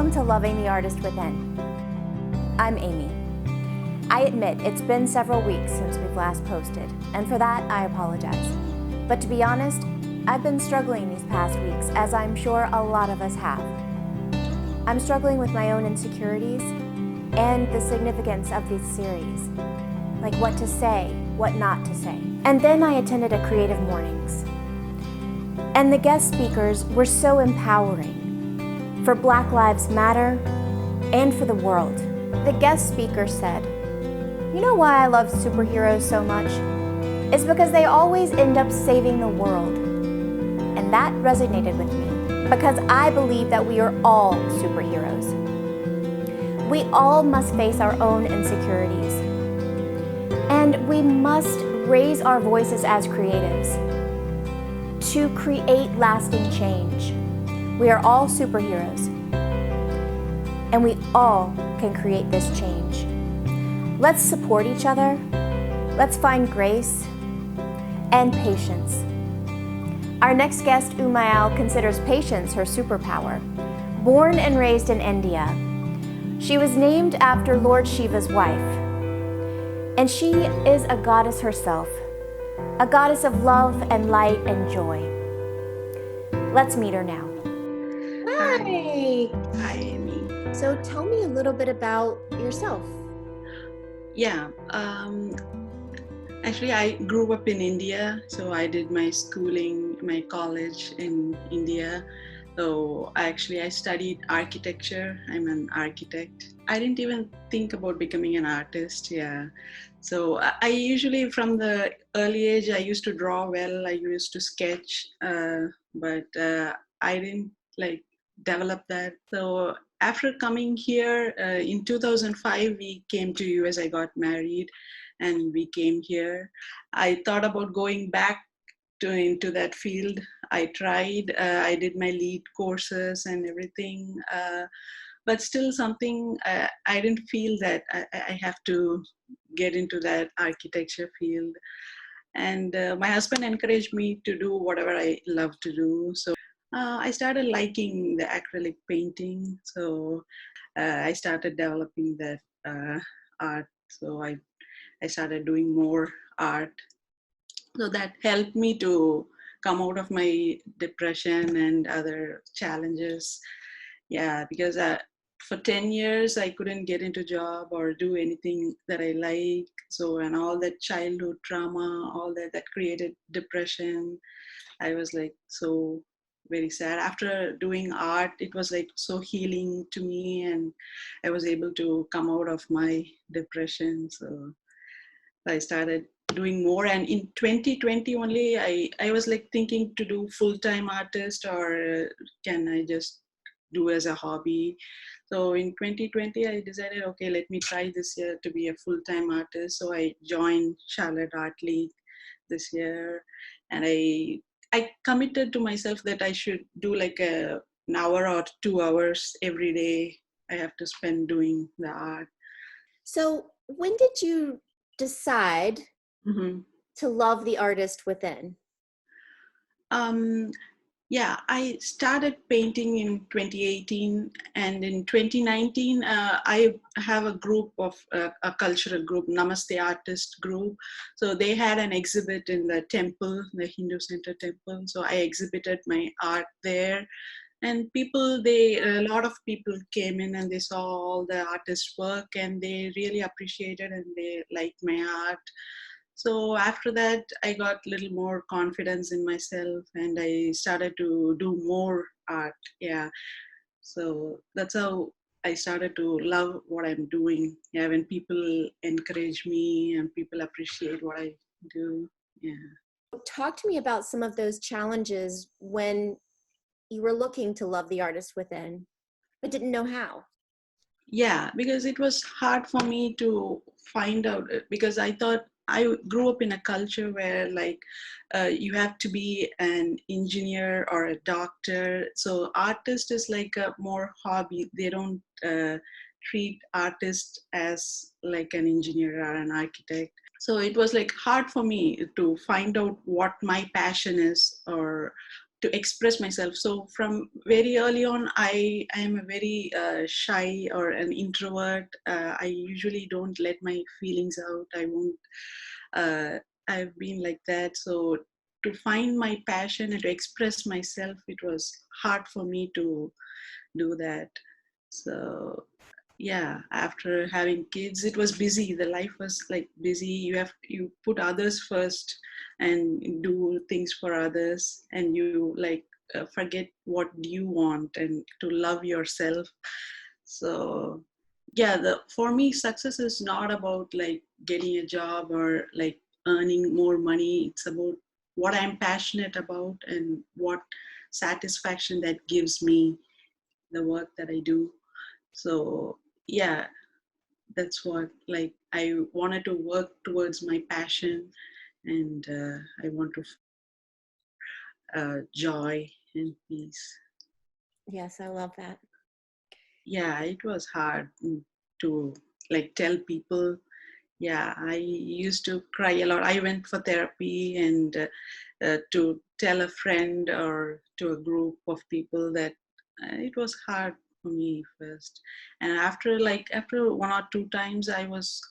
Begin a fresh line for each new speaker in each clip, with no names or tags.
Welcome to Loving the Artist Within. I'm Amy. I admit it's been several weeks since we've last posted, and for that I apologize. But to be honest, I've been struggling these past weeks, as I'm sure a lot of us have. I'm struggling with my own insecurities and the significance of this series, like what to say, what not to say. And then I attended a Creative Mornings, and the guest speakers were so empowering for Black Lives Matter and for the world. The guest speaker said, "You know why I love superheroes so much? It's because they always end up saving the world." And that resonated with me, because I believe that we are all superheroes. We all must face our own insecurities, and we must raise our voices as creatives to create lasting change. We are all superheroes, and we all can create this change. Let's support each other. Let's find grace and patience. Our next guest, Umayal, considers patience her superpower. Born and raised in India, she was named after Lord Shiva's wife, and she is a goddess herself, a goddess of love and light and joy. Let's meet her now. Hi.
Hi, Amy.
So tell me a little bit about yourself.
Yeah, actually, I grew up in India, so I did my schooling, my college in India. So I studied architecture. I'm an architect. I didn't even think about becoming an artist. Yeah. So I usually, from the early age, I used to draw well. I used to sketch, but I didn't develop that. So after coming here in 2005, we came to US. I got married, and we came here. I thought about going back into that field. I tried. I did my lead courses and everything, but still something. I didn't feel that I have to get into that architecture field. And my husband encouraged me to do whatever I love to do. So I started liking the acrylic painting. So I started developing that art. So I started doing more art. So that helped me to come out of my depression and other challenges. Yeah, because for 10 years I couldn't get into job or do anything that I like. So, and all that childhood trauma, all that created depression. I was so very sad. After doing art, it was so healing to me, and I was able to come out of my depression. So I started doing more, and in 2020 only I was thinking to do full-time artist, or can I just do as a hobby. So in 2020 I decided, okay, let me try this year to be a full-time artist. So I joined Charlotte Art League this year, and I committed to myself that I should do an hour or 2 hours every day. I have to spend doing the art.
So when did you decide to love the artist within?
Yeah, I started painting in 2018, and in 2019, I have a group of a cultural group, Namaste Artist Group. So they had an exhibit in the temple, the Hindu Center temple. So I exhibited my art there, and a lot of people came in and they saw all the artists' work, and they really appreciated and they liked my art. So after that, I got a little more confidence in myself, and I started to do more art. Yeah. So that's how I started to love what I'm doing. Yeah. When people encourage me and people appreciate what I do. Yeah.
Talk to me about some of those challenges when you were looking to love the artist within, but didn't know how.
Yeah, because it was hard for me to find out, because I thought I grew up in a culture where you have to be an engineer or a doctor. So artist is like a more hobby. They don't treat artist as like an engineer or an architect. So it was hard for me to find out what my passion is, or to express myself. So from very early on, I am a very shy or an introvert. I usually don't let my feelings out. I won't. Uh, I've been like that. So to find my passion and to express myself, it was hard for me to do that. So yeah, after having kids, it was busy. The life was like busy. You put others first and do things for others, and you like forget what you want and to love yourself. So yeah, the for me success is not about like getting a job or like earning more money. It's about what I'm passionate about and what satisfaction that gives me, the work that I do. So yeah, that's what like I wanted to work towards my passion, and I want to joy and peace.
Yes, I love that.
Yeah, it was hard to like tell people. Yeah, I used to cry a lot. I went for therapy and to tell a friend or to a group of people that it was hard for me first. And after one or two times, I was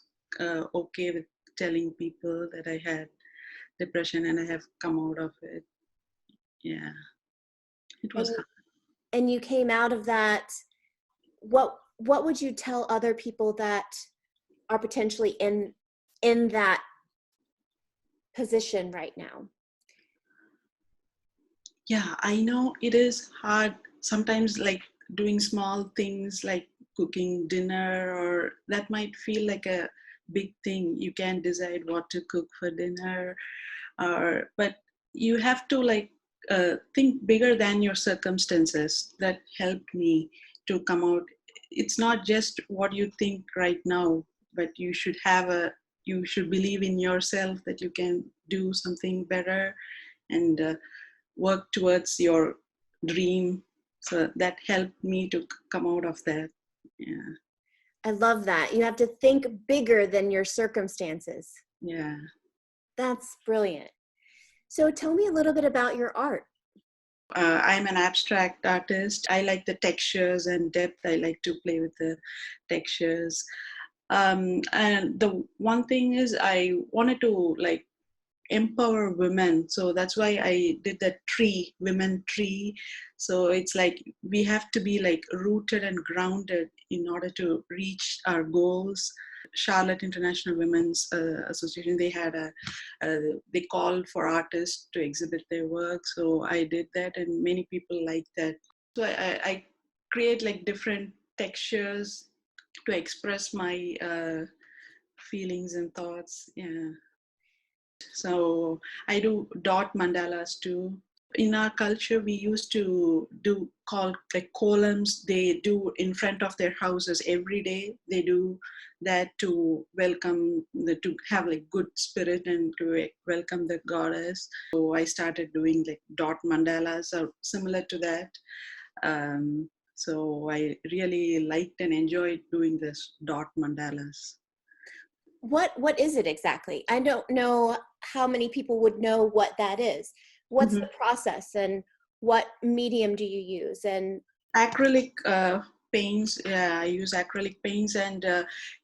okay with telling people that I had depression and I have come out of it. Yeah, it was
And
hard.
and you came out of that. What would you tell other people that are potentially in that position right now?
Yeah, I know it is hard sometimes, like doing small things like cooking dinner, or that might feel like a big thing. You can't decide what to cook for dinner, or but you have to like think bigger than your circumstances. That helped me to come out. It's not just what you think right now, but you should believe in yourself that you can do something better, and work towards your dream. So that helped me to come out of that. Yeah.
I love that. You have to think bigger than your circumstances.
Yeah.
That's brilliant. So tell me a little bit about your art.
I'm an abstract artist. I like the textures and depth. I like to play with the textures. And the one thing is, I wanted to like empower women, so that's why I did that women tree. So it's like we have to be like rooted and grounded in order to reach our goals. Charlotte International Women's Association, they had they called for artists to exhibit their work, so I did that and many people like that. So I create like different textures to express my feelings and thoughts. Yeah. So I do dot mandalas too. In our culture, we used to do called like columns. They do in front of their houses every day. They do that to welcome to have like good spirit and to welcome the goddess. So I started doing like dot mandalas or similar to that. So I really liked and enjoyed doing this dot mandalas.
What is it exactly? I don't know how many people would know what that is. What's
Mhm.
the process and what medium do you use? And
Acrylic paints. Yeah, I use acrylic paints, and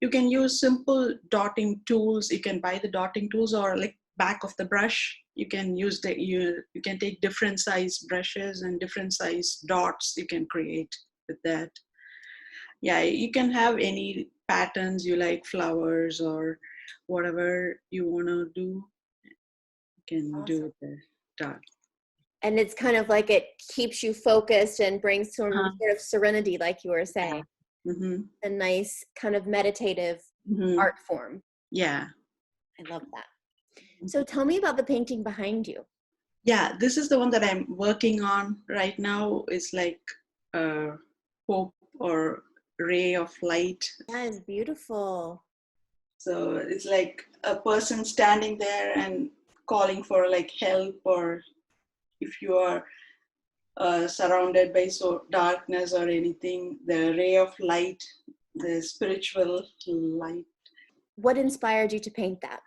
you can use simple dotting tools. You can buy the dotting tools or like back of the brush. You can use you can take different size brushes and different size dots you can create with that. Yeah, you can have any patterns you like, flowers or whatever you want to do, you can do
awesome.
with the dot.
And it's kind of like it keeps you focused and brings some
Uh-huh.
sort of serenity, like you were
Yeah.
saying,
Mm-hmm.
a nice kind of meditative
Mm-hmm.
art form.
Yeah.
I love that. So tell me about the painting behind you.
Yeah, this is the one that I'm working on right now. It's like a hope or ray of light.
That is beautiful.
So it's like a person standing there and calling for like help, or if you are surrounded by so darkness or anything, the ray of light, the spiritual light.
What inspired you to paint that?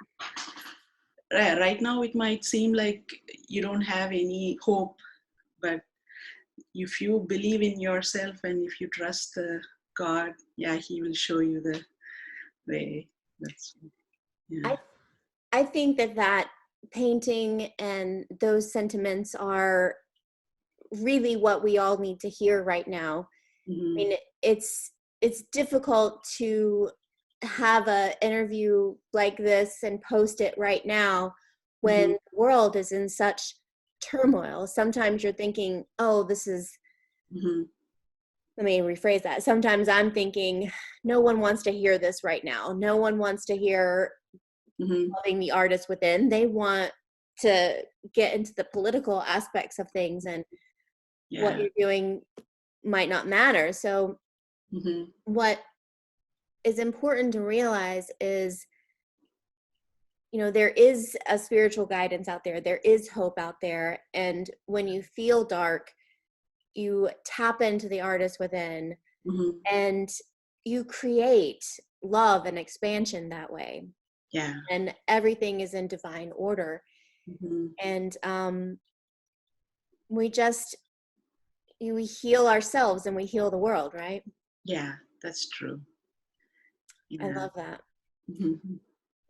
Right now, it might seem like you don't have any hope But if you believe in yourself and if you trust the God, yeah, He will show you the way. That's yeah.
I think that painting and those sentiments are really what we all need to hear right now. I mean, it's difficult to have an interview like this and post it right now when the world is in such turmoil. Sometimes you're thinking, oh, this is, let me rephrase that. Sometimes I'm thinking, no one wants to hear this right now. No one wants to hear loving the artist within. They want to get into the political aspects of things, and what you're doing might not matter. So what is important to realize is, you know, there is a spiritual guidance out there. There is hope out there. And when you feel dark, you tap into the artist within and you create love and expansion that way.
Yeah.
And everything is in divine order. And we heal ourselves and we heal the world, right?
Yeah, that's true. Yeah.
I love that.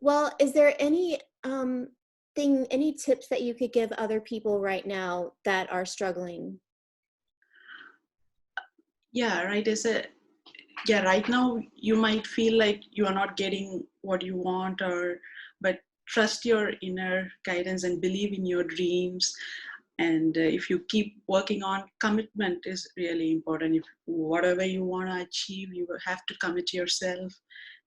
Well, is there any any tips that you could give other people right now that are struggling?
Yeah, right. Right now you might feel like you are not getting what you want, but trust your inner guidance and believe in your dreams. And if you keep working on, commitment is really important. If whatever you want to achieve, you have to commit yourself,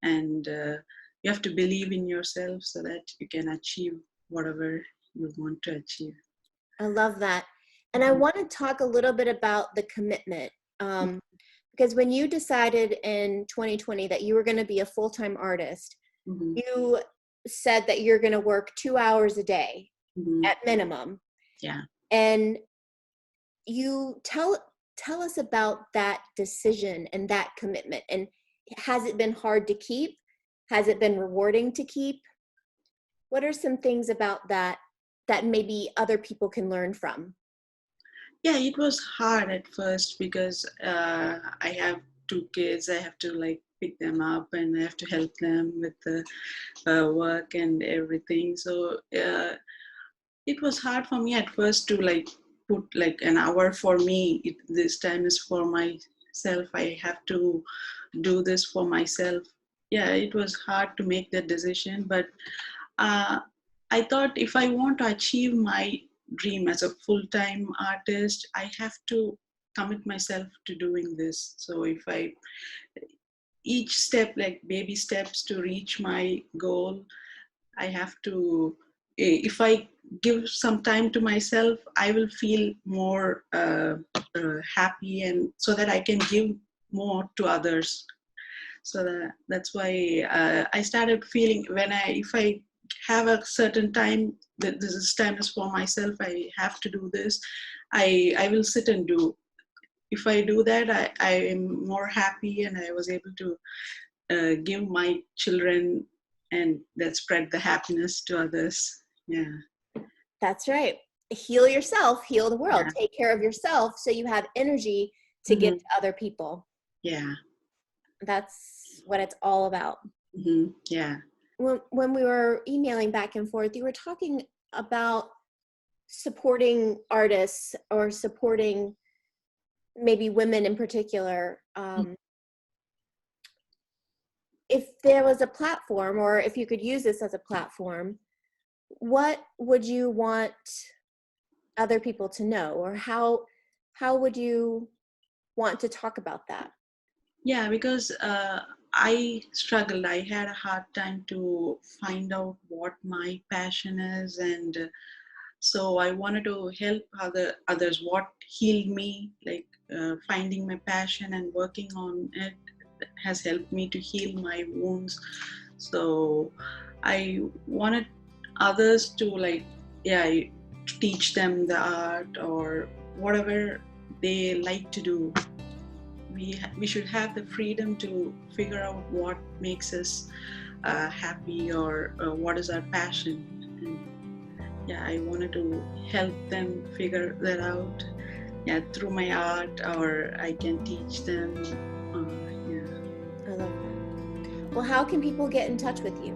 and you have to believe in yourself so that you can achieve whatever you want to achieve.
I love that. And I want to talk a little bit about the commitment. Because when you decided in 2020 that you were going to be a full-time artist, you said that you're going to work 2 hours a day at minimum.
Yeah.
And you tell us about that decision and that commitment. And has it been hard to keep? Has it been rewarding to keep? What are some things about that maybe other people can learn from?
Yeah, it was hard at first because I have 2 kids. I have to pick them up and I have to help them with the work and everything. So it was hard for me at first to put an hour for me. This time is for myself. I have to do this for myself. Yeah, it was hard to make that decision, but I thought if I want to achieve my dream as a full-time artist, I have to commit myself to doing this. So if each step, like baby steps to reach my goal, I have to, if I give some time to myself, I will feel more happy, and so that I can give more to others. So that's why I started feeling if I have a certain time that this time is for myself, I have to do this, I will sit and do. If I do that, I am more happy, and I was able to give my children, and that spread the happiness to others. Yeah.
That's right. Heal yourself, heal the world.
Yeah.
Take care of yourself so you have energy to give to other people.
Yeah.
That's what it's all about.
Yeah.
When we were emailing back and forth, you were talking about supporting artists or supporting maybe women in particular. If there was a platform, or if you could use this as a platform, what would you want other people to know, or how would you want to talk about that?
Yeah, because I struggled. I had a hard time to find out what my passion is, and so I wanted to help others. What healed me, finding my passion and working on it, has helped me to heal my wounds. So I wanted others to teach them the art or whatever they like to do. We should have the freedom to figure out what makes us happy, or what is our passion. And yeah, I wanted to help them figure that out. yeah, through my art, or I can teach them.
I love that. Well, how can people get in touch with you?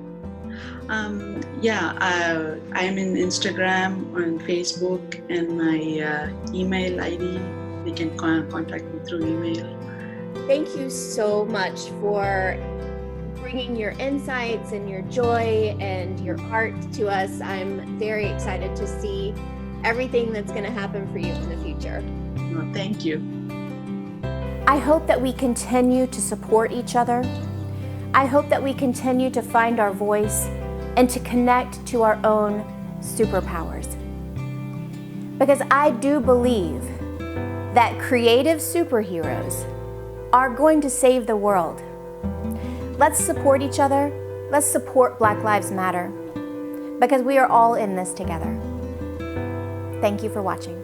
I'm in Instagram, on Facebook, and my email ID. They can contact me through email.
Thank you so much for bringing your insights and your joy and your art to us. I'm very excited to see everything that's going to happen for you in the future.
Well, thank you.
I hope that we continue to support each other. I hope that we continue to find our voice and to connect to our own superpowers. Because I do believe that creative superheroes are going to save the world. Let's support each other. Let's support Black Lives Matter, because we are all in this together. Thank you for watching.